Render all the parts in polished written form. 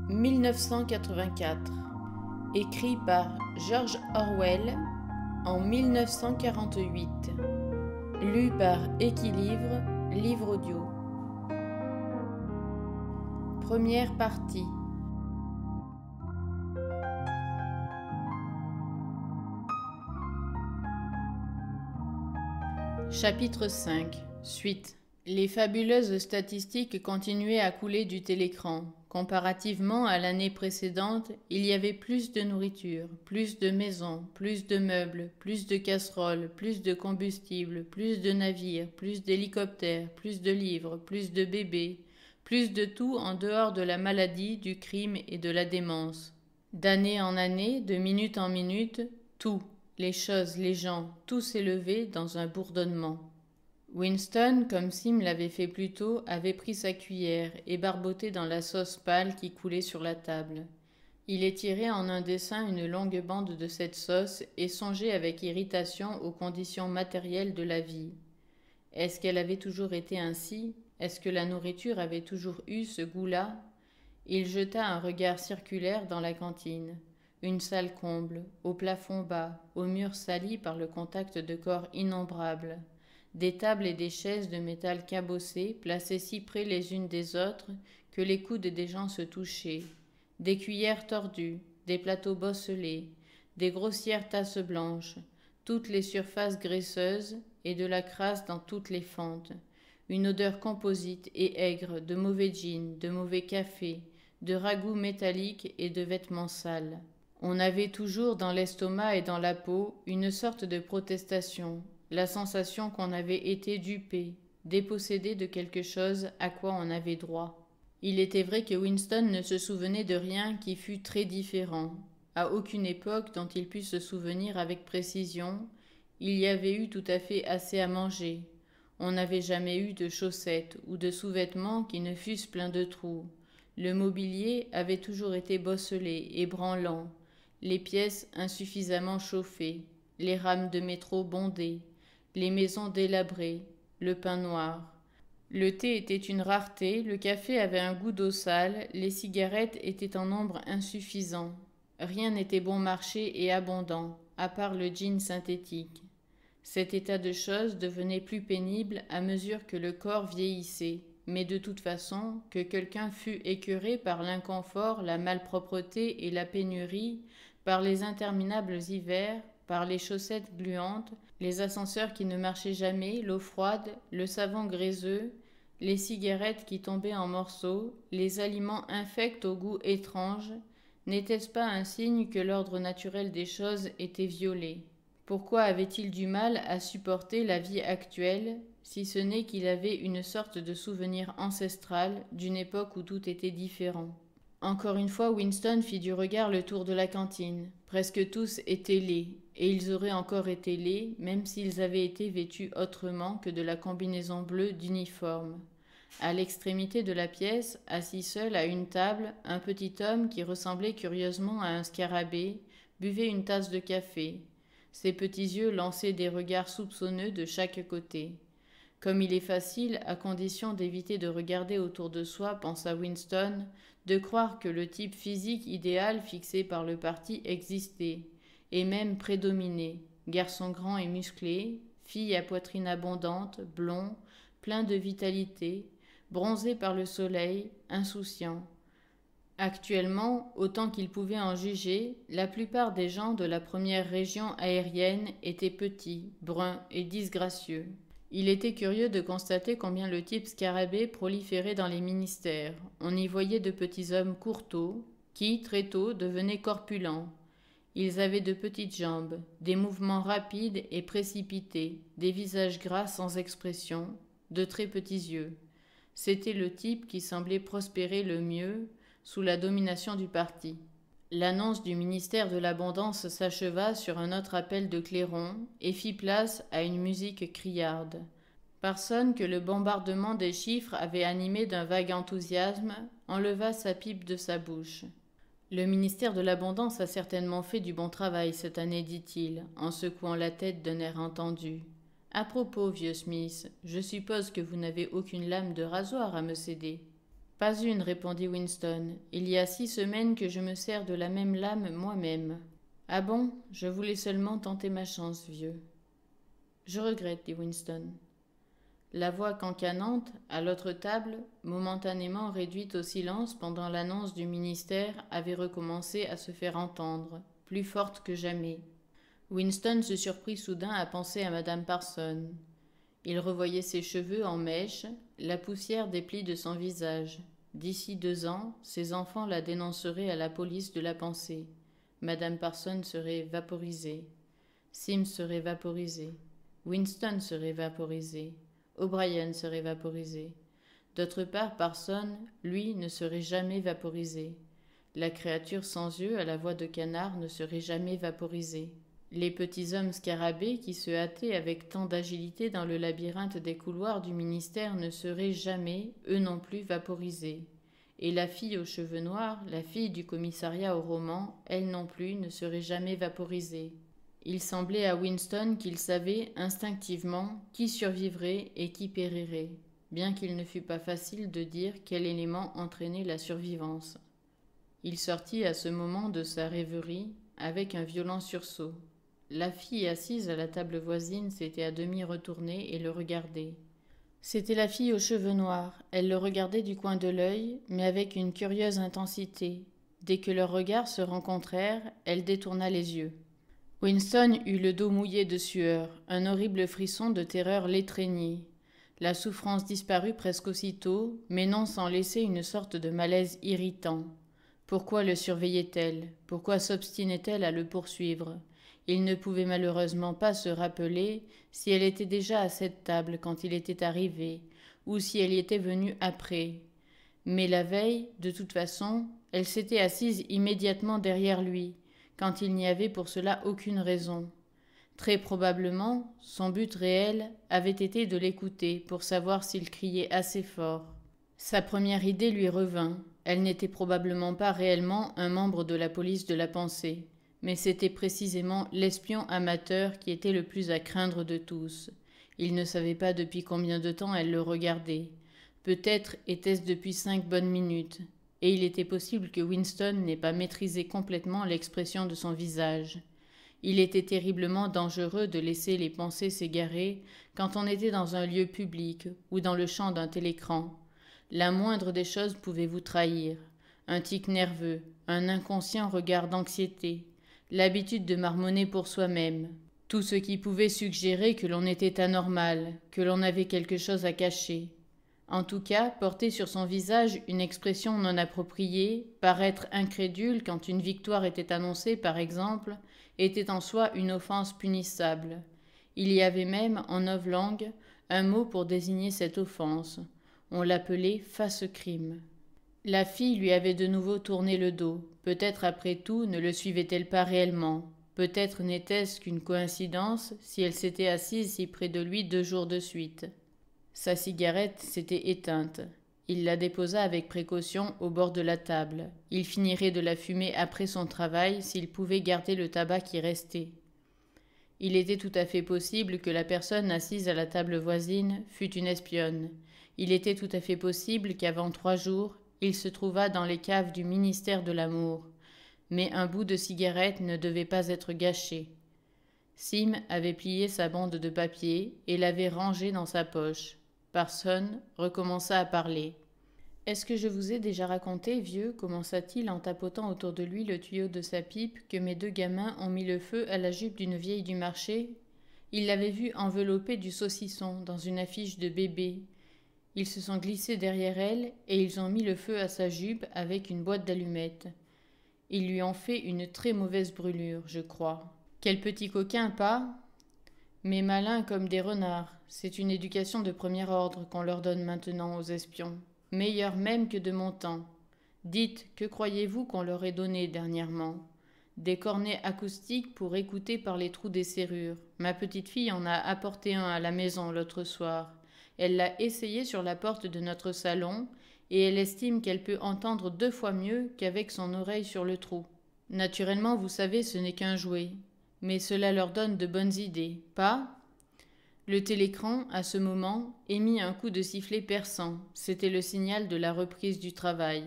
1984, écrit par George Orwell en 1948, lu par Équilivre, livre audio. Première partie. Chapitre 5. Suite. Les fabuleuses statistiques continuaient à couler du télécran. Comparativement à l'année précédente, il y avait plus de nourriture, plus de maisons, plus de meubles, plus de casseroles, plus de combustible, plus de navires, plus d'hélicoptères, plus de livres, plus de bébés, plus de tout en dehors de la maladie, du crime et de la démence. D'année en année, de minute en minute, tout, les choses, les gens, tout s'élevait dans un bourdonnement. Winston, comme Sim l'avait fait plus tôt, avait pris sa cuillère et barboté dans la sauce pâle qui coulait sur la table. Il étirait en un dessin une longue bande de cette sauce et songeait avec irritation aux conditions matérielles de la vie. Est-ce qu'elle avait toujours été ainsi? Est-ce que la nourriture avait toujours eu ce goût-là? Il jeta un regard circulaire dans la cantine. Une salle comble, au plafond bas, aux murs salis par le contact de corps innombrables. Des tables et des chaises de métal cabossées, placées si près les unes des autres que les coudes des gens se touchaient. Des cuillères tordues, des plateaux bosselés, des grossières tasses blanches, toutes les surfaces graisseuses et de la crasse dans toutes les fentes. Une odeur composite et aigre de mauvais gin, de mauvais café, de ragoût métallique et de vêtements sales. On avait toujours dans l'estomac et dans la peau une sorte de protestation, la sensation qu'on avait été dupé, dépossédé de quelque chose à quoi on avait droit. Il était vrai que Winston ne se souvenait de rien qui fût très différent. À aucune époque dont il pût se souvenir avec précision, il y avait eu tout à fait assez à manger. On n'avait jamais eu de chaussettes ou de sous-vêtements qui ne fussent pleins de trous. Le mobilier avait toujours été bosselé et branlant, les pièces insuffisamment chauffées, les rames de métro bondées, les maisons délabrées, le pain noir. Le thé était une rareté, le café avait un goût d'eau sale, les cigarettes étaient en nombre insuffisant. Rien n'était bon marché et abondant, à part le gin synthétique. Cet état de choses devenait plus pénible à mesure que le corps vieillissait, mais de toute façon, que quelqu'un fût écœuré par l'inconfort, la malpropreté et la pénurie, par les interminables hivers, par les chaussettes gluantes, les ascenseurs qui ne marchaient jamais, l'eau froide, le savon graiseux, les cigarettes qui tombaient en morceaux, les aliments infects au goût étrange, n'était-ce pas un signe que l'ordre naturel des choses était violé? Pourquoi avait-il du mal à supporter la vie actuelle, si ce n'est qu'il avait une sorte de souvenir ancestral d'une époque où tout était différent? Encore une fois, Winston fit du regard le tour de la cantine. Presque tous étaient laids, et ils auraient encore été laids, même s'ils avaient été vêtus autrement que de la combinaison bleue d'uniforme. À l'extrémité de la pièce, assis seul à une table, un petit homme qui ressemblait curieusement à un scarabée buvait une tasse de café. Ses petits yeux lançaient des regards soupçonneux de chaque côté. Comme il est facile, à condition d'éviter de regarder autour de soi, pensa Winston, de croire que le type physique idéal fixé par le parti existait, et même prédominait, garçon grand et musclé, fille à poitrine abondante, blond, plein de vitalité, bronzé par le soleil, insouciant. Actuellement, autant qu'il pouvait en juger, la plupart des gens de la première région aérienne étaient petits, bruns et disgracieux. Il était curieux de constater combien le type scarabée proliférait dans les ministères. On y voyait de petits hommes courteaux, qui, très tôt, devenaient corpulents. Ils avaient de petites jambes, des mouvements rapides et précipités, des visages gras sans expression, de très petits yeux. C'était le type qui semblait prospérer le mieux sous la domination du parti. L'annonce du ministère de l'Abondance s'acheva sur un autre appel de clairon et fit place à une musique criarde. Personne que le bombardement des chiffres avait animé d'un vague enthousiasme enleva sa pipe de sa bouche. Le ministère de l'Abondance a certainement fait du bon travail cette année, dit-il, en secouant la tête d'un air entendu. À propos, vieux Smith, je suppose que vous n'avez aucune lame de rasoir à me céder. Pas une, répondit Winston. Il y a 6 semaines que je me sers de la même lame moi-même. Ah bon? Je voulais seulement tenter ma chance, vieux. Je regrette, dit Winston. La voix cancanante, à l'autre table, momentanément réduite au silence pendant l'annonce du ministère, avait recommencé à se faire entendre, plus forte que jamais. Winston se surprit soudain à penser à Madame Parson. Il revoyait ses cheveux en mèche, la poussière des plis de son visage. D'ici 2 ans, ses enfants la dénonceraient à la police de la pensée. Madame Parson serait vaporisée. Sim serait vaporisé. Winston serait vaporisé. O'Brien serait vaporisé. D'autre part, Parson, lui, ne serait jamais vaporisé. La créature sans yeux à la voix de canard ne serait jamais vaporisée. Les petits hommes scarabées qui se hâtaient avec tant d'agilité dans le labyrinthe des couloirs du ministère ne seraient jamais, eux non plus, vaporisés. Et la fille aux cheveux noirs, la fille du commissariat au roman, elle non plus, ne serait jamais vaporisée. Il semblait à Winston qu'il savait, instinctivement, qui survivrait et qui périrait, bien qu'il ne fût pas facile de dire quel élément entraînait la survivance. Il sortit à ce moment de sa rêverie avec un violent sursaut. La fille assise à la table voisine s'était à demi retournée et le regardait. C'était la fille aux cheveux noirs. Elle le regardait du coin de l'œil, mais avec une curieuse intensité. Dès que leurs regards se rencontrèrent, elle détourna les yeux. Winston eut le dos mouillé de sueur. Un horrible frisson de terreur l'étreignit. La souffrance disparut presque aussitôt, mais non sans laisser une sorte de malaise irritant. Pourquoi le surveillait-elle? Pourquoi s'obstinait-elle à le poursuivre? Il ne pouvait malheureusement pas se rappeler si elle était déjà à cette table quand il était arrivé, ou si elle y était venue après. Mais la veille, de toute façon, elle s'était assise immédiatement derrière lui, quand il n'y avait pour cela aucune raison. Très probablement, son but réel avait été de l'écouter pour savoir s'il criait assez fort. Sa première idée lui revint. Elle n'était probablement pas réellement un membre de la police de la pensée, mais c'était précisément l'espion amateur qui était le plus à craindre de tous. Il ne savait pas depuis combien de temps elle le regardait. Peut-être était-ce depuis 5 bonnes minutes, et il était possible que Winston n'ait pas maîtrisé complètement l'expression de son visage. Il était terriblement dangereux de laisser les pensées s'égarer quand on était dans un lieu public ou dans le champ d'un télécran. La moindre des choses pouvait vous trahir. Un tic nerveux, un inconscient regard d'anxiété, l'habitude de marmonner pour soi-même. Tout ce qui pouvait suggérer que l'on était anormal, que l'on avait quelque chose à cacher. En tout cas, porter sur son visage une expression non appropriée, paraître incrédule quand une victoire était annoncée par exemple, était en soi une offense punissable. Il y avait même, en novlangue, un mot pour désigner cette offense. On l'appelait face-crime. La fille lui avait de nouveau tourné le dos. Peut-être après tout ne le suivait-elle pas réellement. Peut-être n'était-ce qu'une coïncidence si elle s'était assise si près de lui 2 jours de suite. Sa cigarette s'était éteinte. Il la déposa avec précaution au bord de la table. Il finirait de la fumer après son travail s'il pouvait garder le tabac qui restait. Il était tout à fait possible que la personne assise à la table voisine fût une espionne. Il était tout à fait possible qu'avant 3 jours, il se trouvât dans les caves du ministère de l'Amour. Mais un bout de cigarette ne devait pas être gâché. Sim avait plié sa bande de papier et l'avait rangée dans sa poche. Parson recommença à parler. « Est-ce que je vous ai déjà raconté, vieux, commença-t-il en tapotant autour de lui le tuyau de sa pipe, que mes 2 gamins ont mis le feu à la jupe d'une vieille du marché? Ils l'avaient vue enveloppée du saucisson dans une affiche de bébé. Ils se sont glissés derrière elle et ils ont mis le feu à sa jupe avec une boîte d'allumettes. Ils lui ont fait une très mauvaise brûlure, je crois. Quel petit coquin, pas? Mais malins comme des renards. C'est une éducation de premier ordre qu'on leur donne maintenant aux espions. Meilleure même que de mon temps. Dites, que croyez-vous qu'on leur ait donné dernièrement? Des cornets acoustiques pour écouter par les trous des serrures. Ma petite fille en a apporté un à la maison l'autre soir. Elle l'a essayé sur la porte de notre salon et elle estime qu'elle peut entendre 2 fois mieux qu'avec son oreille sur le trou. Naturellement, vous savez, ce n'est qu'un jouet. Mais cela leur donne de bonnes idées, pas? Le télécran, à ce moment, émit un coup de sifflet perçant. C'était le signal de la reprise du travail.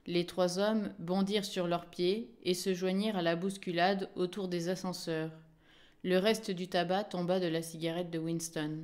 Les trois hommes bondirent sur leurs pieds et se joignirent à la bousculade autour des ascenseurs. Le reste du tabac tomba de la cigarette de Winston.